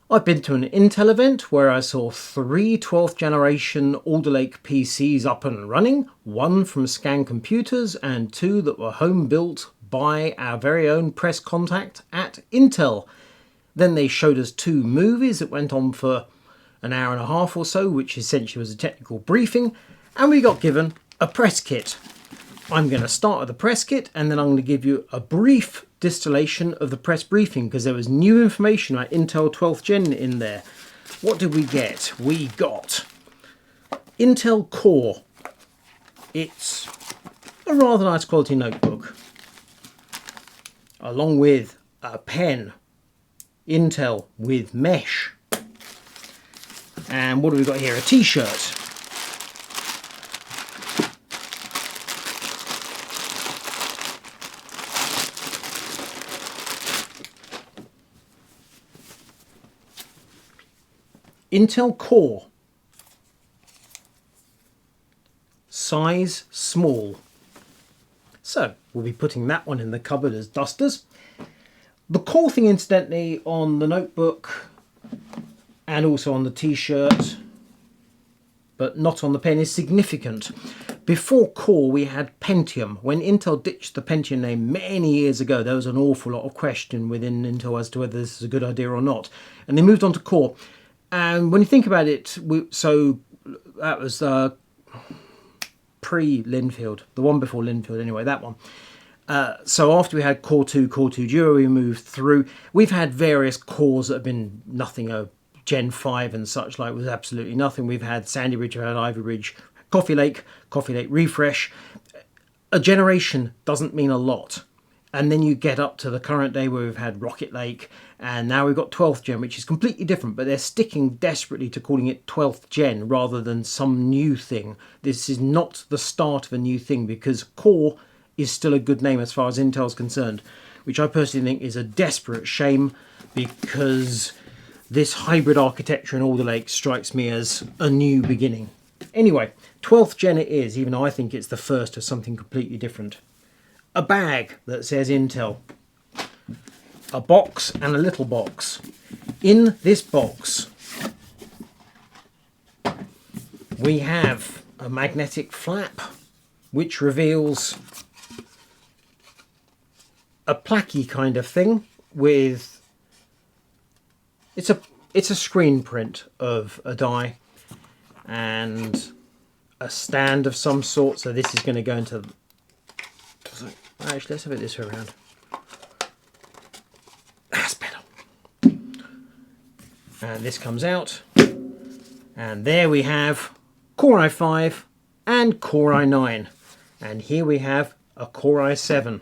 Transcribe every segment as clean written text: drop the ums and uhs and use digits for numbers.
I've been to an Intel event where I saw 3 12th generation Alder Lake PCs up and running, 1 from Scan Computers and 2 that were home built by our very own press contact at Intel. Then they showed us 2 movies that went on for an hour and a half or so, which essentially was a technical briefing, and we got given a press kit. I'm going to start with the press kit and then I'm going to give you a brief distillation of the press briefing because there was new information about Intel 12th Gen in there. What did we get? We got Intel Core. It's a rather nice quality notebook, along with a pen, Intel with mesh. And what do we got here? A t-shirt. Intel Core, size small. So we'll be putting that one in the cupboard as dusters. The Core thing, incidentally, on the notebook and also on the t-shirt, but not on the pen, is significant. Before Core we had Pentium. When Intel ditched the Pentium name many years ago, there was an awful lot of question within Intel as to whether this is a good idea or not, and they moved on to Core. And when you think about it, so that was pre-Linfield, the one before Linfield anyway, that one. So after we had Core 2, Core 2 Duo, we moved through. We've had various cores that have been nothing, Gen 5 and such like was absolutely nothing. We've had Sandy Ridge, we've had Ivy Ridge, Coffee Lake Refresh. A generation doesn't mean a lot. And then you get up to the current day where we've had Rocket Lake, and now we've got 12th Gen, which is completely different, but they're sticking desperately to calling it 12th Gen rather than some new thing. This is not the start of a new thing, because Core is still a good name as far as Intel's concerned, which I personally think is a desperate shame, because this hybrid architecture in Alder Lake strikes me as a new beginning. Anyway, 12th Gen it is, even though I think it's the first of something completely different. A bag that says Intel, a box and a little box. In this box we have a magnetic flap which reveals a plaquey kind of thing with it's a screen print of a die and a stand of some sort. So this is going to go into, actually let's have it this way around. That's better. And this comes out, and there we have Core i5 and Core i9, and here we have a Core i7.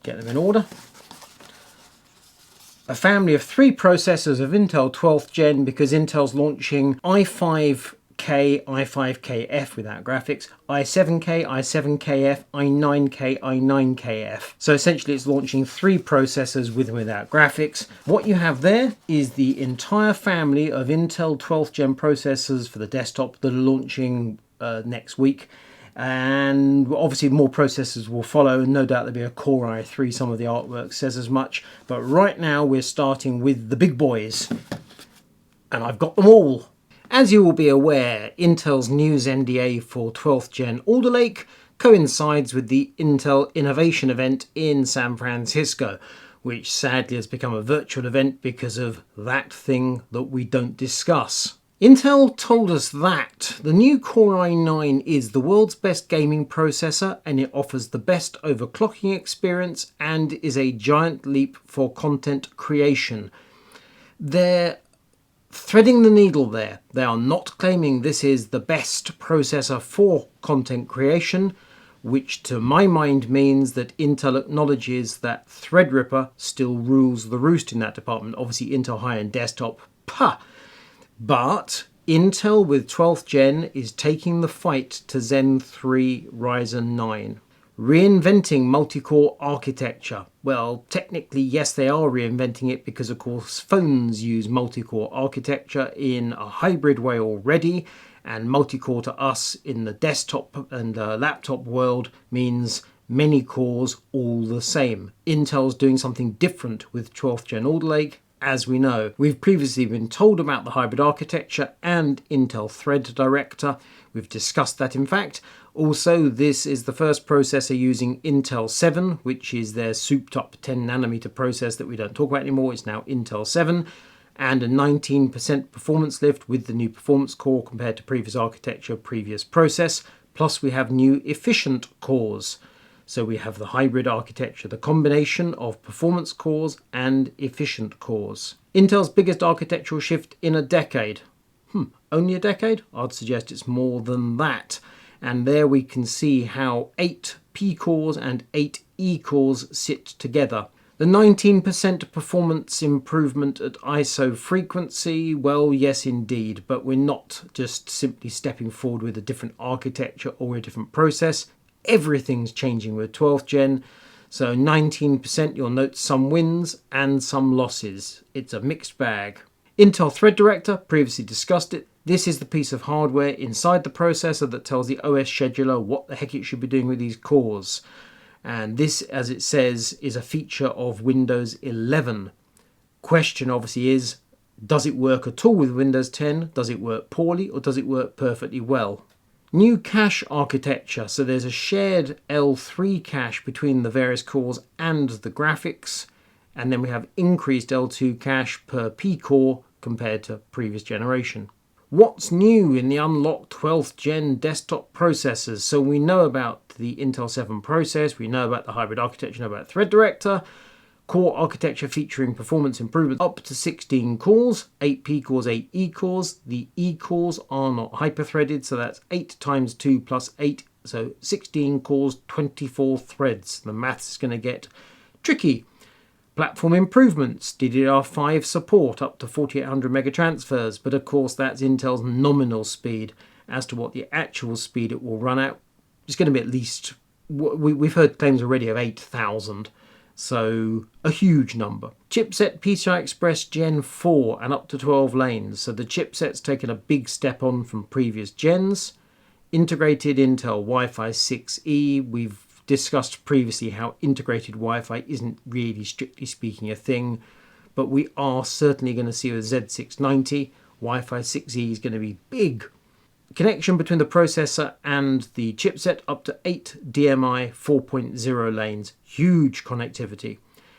Get them in order. A family of 3 processors of Intel 12th Gen, because Intel's launching i5K, i5KF without graphics, i7K, i7KF, i9K, i9KF. So essentially it's launching 3 processors with and without graphics. What you have there is the entire family of Intel 12th Gen processors for the desktop that are launching next week. And obviously more processors will follow, and no doubt there'll be a Core i3, some of the artwork says as much. But right now we're starting with the big boys, and I've got them all. As you will be aware, Intel's news NDA for 12th Gen Alder Lake coincides with the Intel Innovation event in San Francisco, which sadly has become a virtual event because of that thing that we don't discuss. Intel told us that the new Core i9 is the world's best gaming processor, and it offers the best overclocking experience and is a giant leap for content creation. They're threading the needle there. They are not claiming this is the best processor for content creation, which to my mind means that Intel acknowledges that Threadripper still rules the roost in that department. Obviously Intel high-end desktop, pah! But Intel with 12th Gen is taking the fight to Zen 3 Ryzen 9. Reinventing multi-core architecture. Well, technically, yes, they are reinventing it because, of course, phones use multi-core architecture in a hybrid way already, and multi-core to us in the desktop and laptop world means many cores, all the same. Intel's doing something different with 12th Gen Alder Lake, as we know. We've previously been told about the hybrid architecture and Intel Thread Director. We've discussed that, in fact. Also, this is the first processor using Intel 7, which is their souped up 10 nanometer process that we don't talk about anymore. It's now Intel 7, and a 19% performance lift with the new performance core compared to previous architecture, previous process. Plus we have new efficient cores. So we have the hybrid architecture, the combination of performance cores and efficient cores. Intel's biggest architectural shift in a decade. Only a decade? I'd suggest it's more than that. And there we can see how 8 P cores and 8 E cores sit together. The 19% performance improvement at ISO frequency, well, yes indeed, but we're not just simply stepping forward with a different architecture or a different process. Everything's changing with 12th Gen. So 19%, you'll note some wins and some losses. It's a mixed bag. Intel Thread Director, previously discussed it. This is the piece of hardware inside the processor that tells the OS scheduler what the heck it should be doing with these cores. And this, as it says, is a feature of Windows 11. Question obviously is, does it work at all with Windows 10? Does it work poorly, or does it work perfectly well? New cache architecture. So there's a shared L3 cache between the various cores and the graphics. And then we have increased L2 cache per P core compared to previous generation. What's new in the unlocked 12th Gen desktop processors? So we know about the Intel 7 process, we know about the hybrid architecture, we know about Thread Director, core architecture featuring performance improvements up to 16 cores, 8 P cores, 8 E cores. The E cores are not hyper-threaded, so that's 8 times 2 plus 8, so 16 cores, 24 threads. The maths is going to get tricky. Platform improvements, DDR5 support up to 4800 megatransfers, but of course that's Intel's nominal speed. As to what the actual speed it will run at, it's going to be at least, we've heard claims already of 8,000, so a huge number. Chipset PCI Express Gen 4 and up to 12 lanes, so the chipset's taken a big step on from previous gens. Integrated Intel Wi-Fi 6E, we've discussed previously how integrated Wi-Fi isn't really strictly speaking a thing, but we are certainly going to see with Z690 Wi-Fi 6E is going to be big. Connection between the processor and the chipset up to 8 DMI 4.0 lanes, huge connectivity.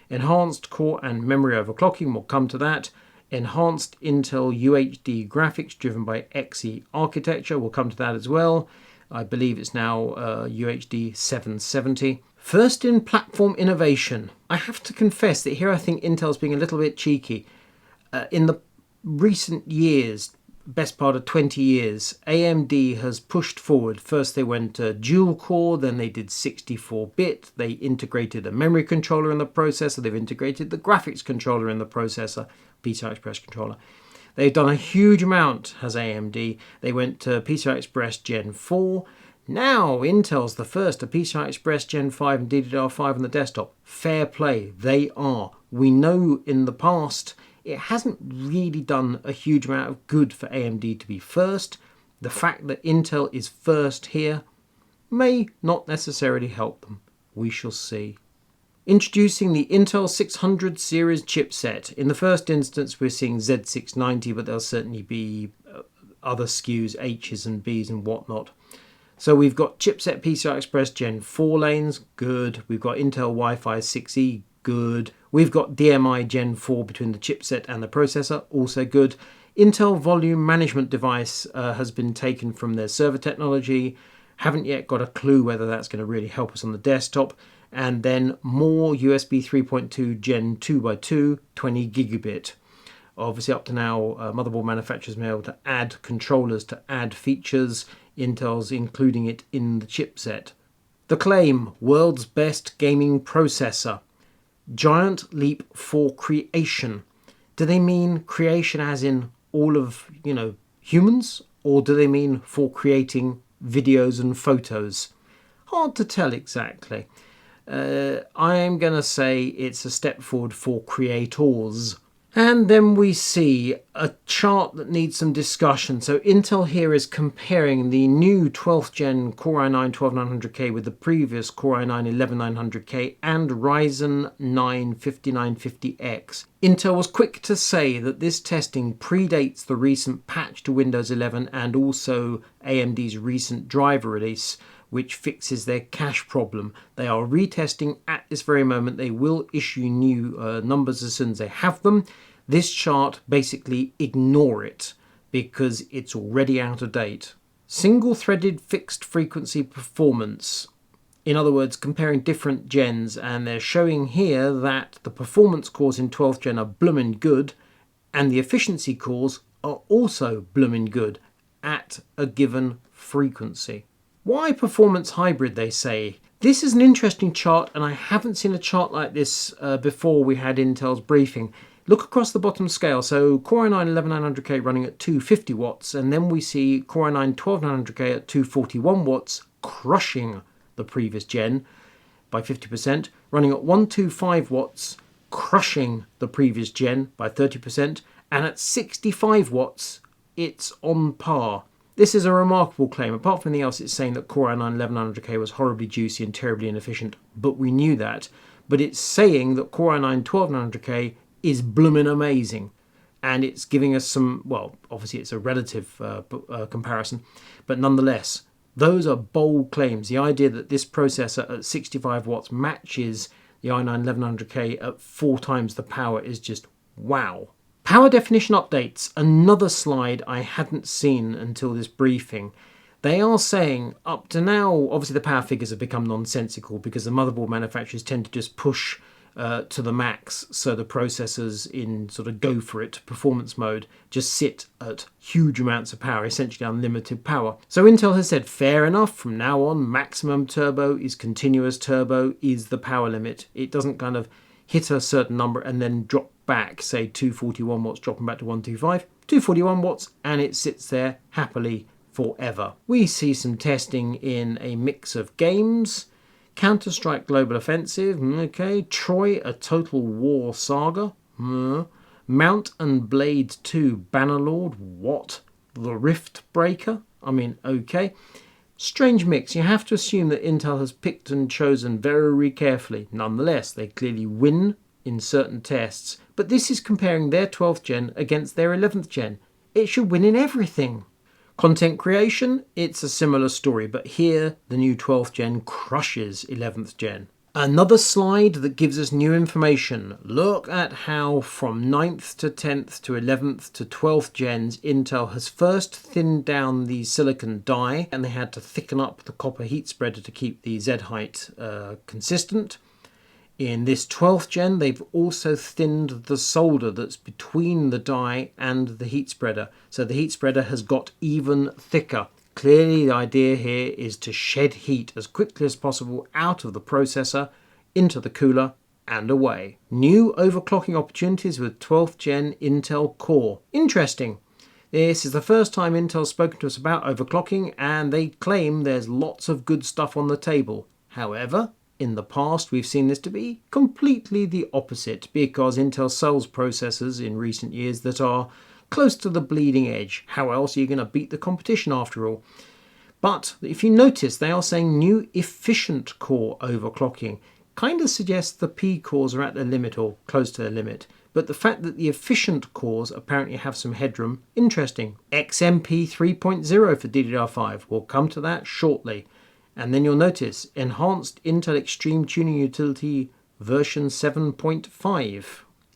Enhanced core and memory overclocking, we'll come to that. Enhanced Intel UHD graphics driven by Xe architecture, we'll come to that as well. I believe it's now UHD 770. First in platform innovation. I have to confess that here I think Intel's being a little bit cheeky. In the recent years, best part of 20 years, AMD has pushed forward. First they went dual core, then they did 64-bit. They integrated a memory controller in the processor. They've integrated the graphics controller in the processor, PCI Express controller. They've done a huge amount, has AMD. They went to PCI Express Gen 4. Now Intel's the first to PCI Express Gen 5 and DDR5 on the desktop. Fair play, they are. We know in the past it hasn't really done a huge amount of good for AMD to be first. The fact that Intel is first here may not necessarily help them. We shall see. Introducing the Intel 600 series chipset. In the first instance, we're seeing Z690, but there'll certainly be other SKUs, H's and B's and whatnot. So we've got chipset PCI Express Gen 4 lanes, good. We've got Intel Wi-Fi 6E, good. We've got DMI Gen 4 between the chipset and the processor, also good. Intel Volume Management Device has been taken from their server technology. Haven't yet got a clue whether that's going to really help us on the desktop. And then more USB 3.2 Gen 2x2, 20 gigabit. Obviously up to now, motherboard manufacturers have been able to add controllers to add features. Intel's including it in the chipset. The claim, world's best gaming processor. Giant leap for creation. Do they mean creation as in all of, humans? Or do they mean for creating videos and photos? Hard to tell exactly. I am going to say it's a step forward for creators. And then we see a chart that needs some discussion. So Intel here is comparing the new 12th gen Core i9 12900K with the previous Core i9 11900K and Ryzen 9 5950X. Intel was quick to say that this testing predates the recent patch to Windows 11 and also AMD's recent driver release, which fixes their cache problem. They are retesting at this very moment. They will issue new numbers as soon as they have them. This chart, basically ignore it because it's already out of date. Single-threaded fixed frequency performance. In other words, comparing different gens, and they're showing here that the performance cores in 12th gen are bloomin' good and the efficiency cores are also bloomin' good at a given frequency. Why performance hybrid, they say? This is an interesting chart, and I haven't seen a chart like this before we had Intel's briefing. Look across the bottom scale. So Core i9 11900K running at 250 watts, and then we see Core i9 12900K at 241 watts, crushing the previous gen by 50%, running at 125 watts, crushing the previous gen by 30%, and at 65 watts, it's on par. This is a remarkable claim. Apart from anything else, it's saying that Core i9 11900K was horribly juicy and terribly inefficient, but we knew that. But it's saying that Core i9 12900K is bloomin' amazing, and it's giving us some, well, obviously it's a relative comparison, but nonetheless, those are bold claims. The idea that this processor at 65 watts matches the i9 11900K at 4 times the power is just wow. Power definition updates, another slide I hadn't seen until this briefing. They are saying up to now, obviously the power figures have become nonsensical because the motherboard manufacturers tend to just push to the max, so the processors in sort of go for it performance mode just sit at huge amounts of power, essentially unlimited power. So Intel has said fair enough, from now on maximum turbo is continuous turbo is the power limit. It doesn't kind of hit a certain number and then drop back, say 241 watts dropping back to 125, 241 watts, and it sits there happily forever. We see some testing in a mix of games. Counter-Strike Global Offensive, okay. Troy, a Total War Saga, Mount and Blade 2 Bannerlord, what? The Rift Breaker, I mean, okay. Strange mix. You have to assume that Intel has picked and chosen very carefully. Nonetheless, they clearly win in certain tests, but this is comparing their 12th gen against their 11th gen. It should win in everything. Content creation, it's a similar story, but here the new 12th gen crushes 11th gen. Another slide that gives us new information. Look at how from 9th to 10th to 11th to 12th gens, Intel has first thinned down the silicon die, and they had to thicken up the copper heat spreader to keep the Z height consistent. In this 12th gen, they've also thinned the solder that's between the die and the heat spreader. So the heat spreader has got even thicker. Clearly, the idea here is to shed heat as quickly as possible out of the processor, into the cooler, and away. New overclocking opportunities with 12th gen Intel Core. Interesting. This is the first time Intel's spoken to us about overclocking, and they claim there's lots of good stuff on the table. However, in the past, we've seen this to be completely the opposite, because Intel sells processors in recent years that are close to the bleeding edge. How else are you going to beat the competition after all? But if you notice, they are saying new efficient core overclocking. Kind of suggests the P cores are at their limit or close to their limit. But the fact that the efficient cores apparently have some headroom, interesting. XMP 3.0 for DDR5. We'll come to that shortly. And then you'll notice Enhanced Intel Extreme Tuning Utility version 7.5.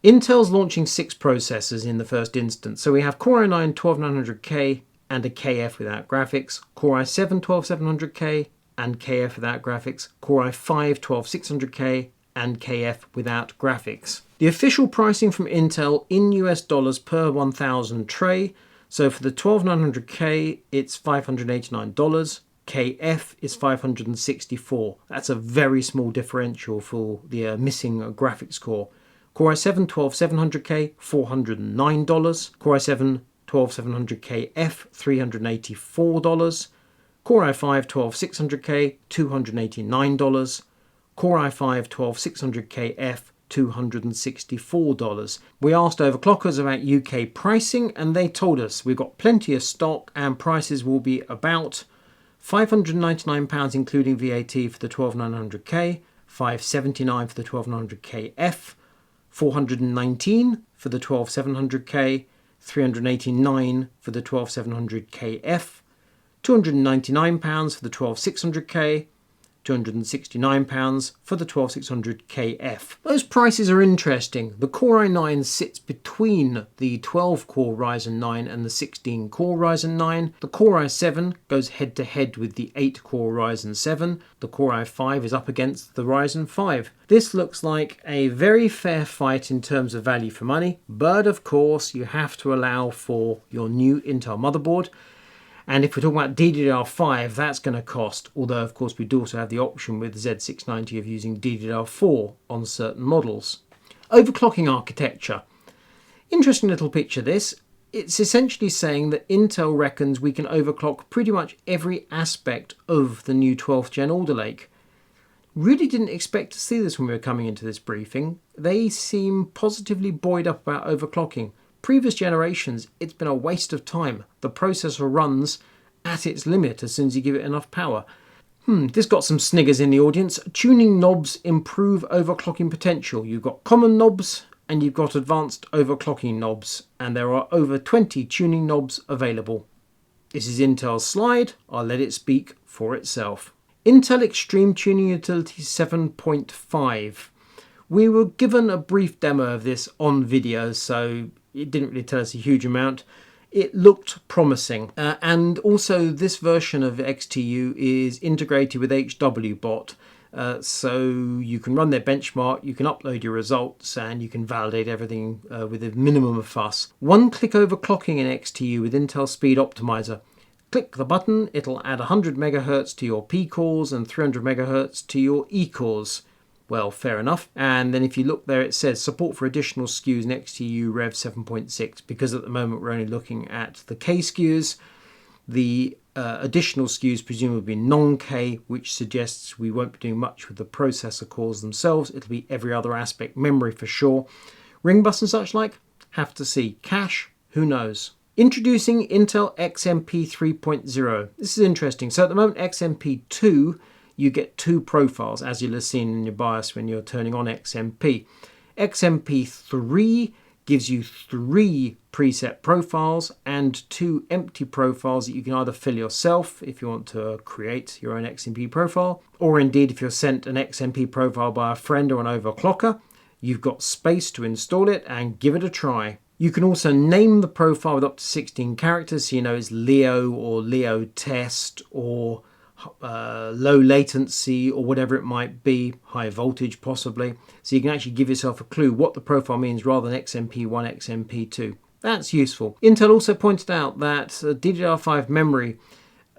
Intel's launching 6 processors in the first instance. So we have Core i9 12900K and a KF without graphics, Core i7 12700K and KF without graphics, Core i5 12600K and KF without graphics. The official pricing from Intel in US dollars per 1000 tray. So for the 12900K, it's $589. KF is $564. That's a very small differential for the missing graphics core. Core i7 12700K, $409. Core i7 12700KF, $384. Core i5 12600K, $289. Core i5 12600KF, $264. We asked overclockers about UK pricing and they told us we've got plenty of stock and prices will be about £599 including VAT for the 12900K, $579 for the 12900KF, $419 for the 12700K, $389 for the 12700KF, £299 for the 12600K, £269 for the 12600KF. Those prices are interesting. The Core i9 sits between the 12-core Ryzen 9 and the 16-core Ryzen 9. The Core i7 goes head-to-head with the 8-core Ryzen 7. The Core i5 is up against the Ryzen 5. This looks like a very fair fight in terms of value for money, but of course you have to allow for your new Intel motherboard. And if we're talking about DDR5, that's going to cost, although of course we do also have the option with Z690 of using DDR4 on certain models. Overclocking architecture. Interesting little picture this. It's essentially saying that Intel reckons we can overclock pretty much every aspect of the new 12th gen Alder Lake. Really didn't expect to see this when we were coming into this briefing. They seem positively buoyed up about overclocking. Previous generations, it's been a waste of time. The processor runs at its limit as soon as you give it enough power. This got some sniggers in the audience. Tuning knobs improve overclocking potential. You've got common knobs and you've got advanced overclocking knobs, and there are over 20 tuning knobs available. This is Intel's slide. I'll let it speak for itself. Intel Extreme Tuning Utility 7.5. We were given a brief demo of this on video, so it didn't really tell us a huge amount. It looked promising. And also this version of XTU is integrated with HWBot. So you can run their benchmark, you can upload your results, and you can validate everything with a minimum of fuss. One-click overclocking in XTU with Intel Speed Optimiser. Click the button, it'll add 100 MHz to your P cores and 300 MHz to your E cores. Well, fair enough. And then if you look there, it says support for additional SKUs in XTU Rev 7.6, because at the moment we're only looking at the K SKUs. The additional SKUs presumably non-K, which suggests we won't be doing much with the processor cores themselves. It'll be every other aspect, memory for sure. Ring bus and such like, have to see. Cache, who knows. Introducing Intel XMP 3.0. This is interesting. So at the moment XMP 2, you get two profiles, as you'll have seen in your BIOS when you're turning on XMP. XMP 3 gives you 3 preset profiles and 2 empty profiles that you can either fill yourself if you want to create your own XMP profile, or indeed if you're sent an XMP profile by a friend or an overclocker, you've got space to install it and give it a try. You can also name the profile with up to 16 characters, so you know it's Leo or Leo test or low latency or whatever it might be, high voltage possibly. So you can actually give yourself a clue what the profile means rather than XMP1, XMP2. That's useful. Intel also pointed out that DDR5 memory,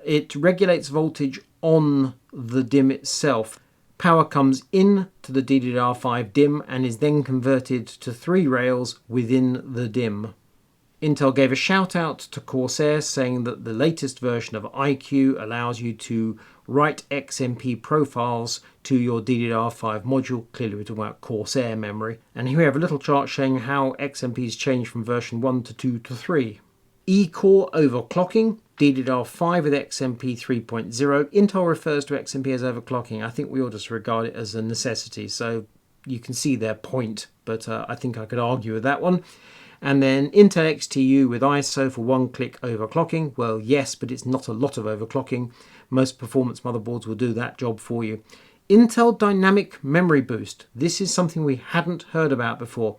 it regulates voltage on the DIMM itself. Power comes in to the DDR5 DIMM and is then converted to 3 rails within the DIMM. Intel gave a shout out to Corsair saying that the latest version of iQ allows you to write XMP profiles to your DDR5 module. Clearly we're talking about Corsair memory. And here we have a little chart showing how XMP's changed from version 1 to 2 to 3. E-core overclocking, DDR5 with XMP 3.0. Intel refers to XMP as overclocking. I think we ought to regard it as a necessity. So you can see their point, but I think I could argue with that one. And then Intel XTU with ISO for one-click overclocking. Well, yes, but it's not a lot of overclocking. Most performance motherboards will do that job for you. Intel Dynamic Memory Boost. This is something we hadn't heard about before.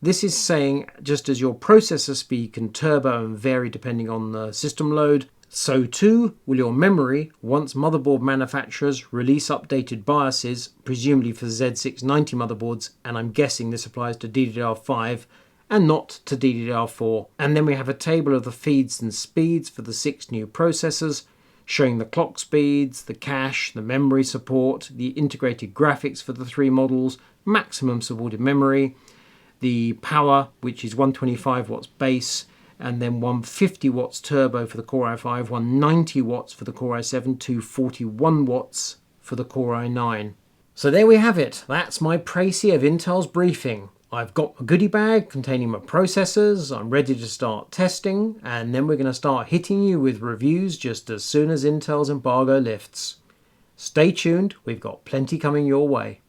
This is saying just as your processor speed can turbo and vary depending on the system load, so too will your memory once motherboard manufacturers release updated BIOSes, presumably for Z690 motherboards, and I'm guessing this applies to DDR5 and not to DDR4. And then we have a table of the feeds and speeds for the 6 new processors, showing the clock speeds, the cache, the memory support, the integrated graphics for the 3 models, maximum supported memory, the power, which is 125 watts base, and then 150 watts turbo for the Core i5, 190 watts for the Core i7, 241 watts for the Core i9. So there we have it. That's my précis of Intel's briefing. I've got a goodie bag containing my processors. I'm ready to start testing, and then we're going to start hitting you with reviews just as soon as Intel's embargo lifts. Stay tuned, we've got plenty coming your way.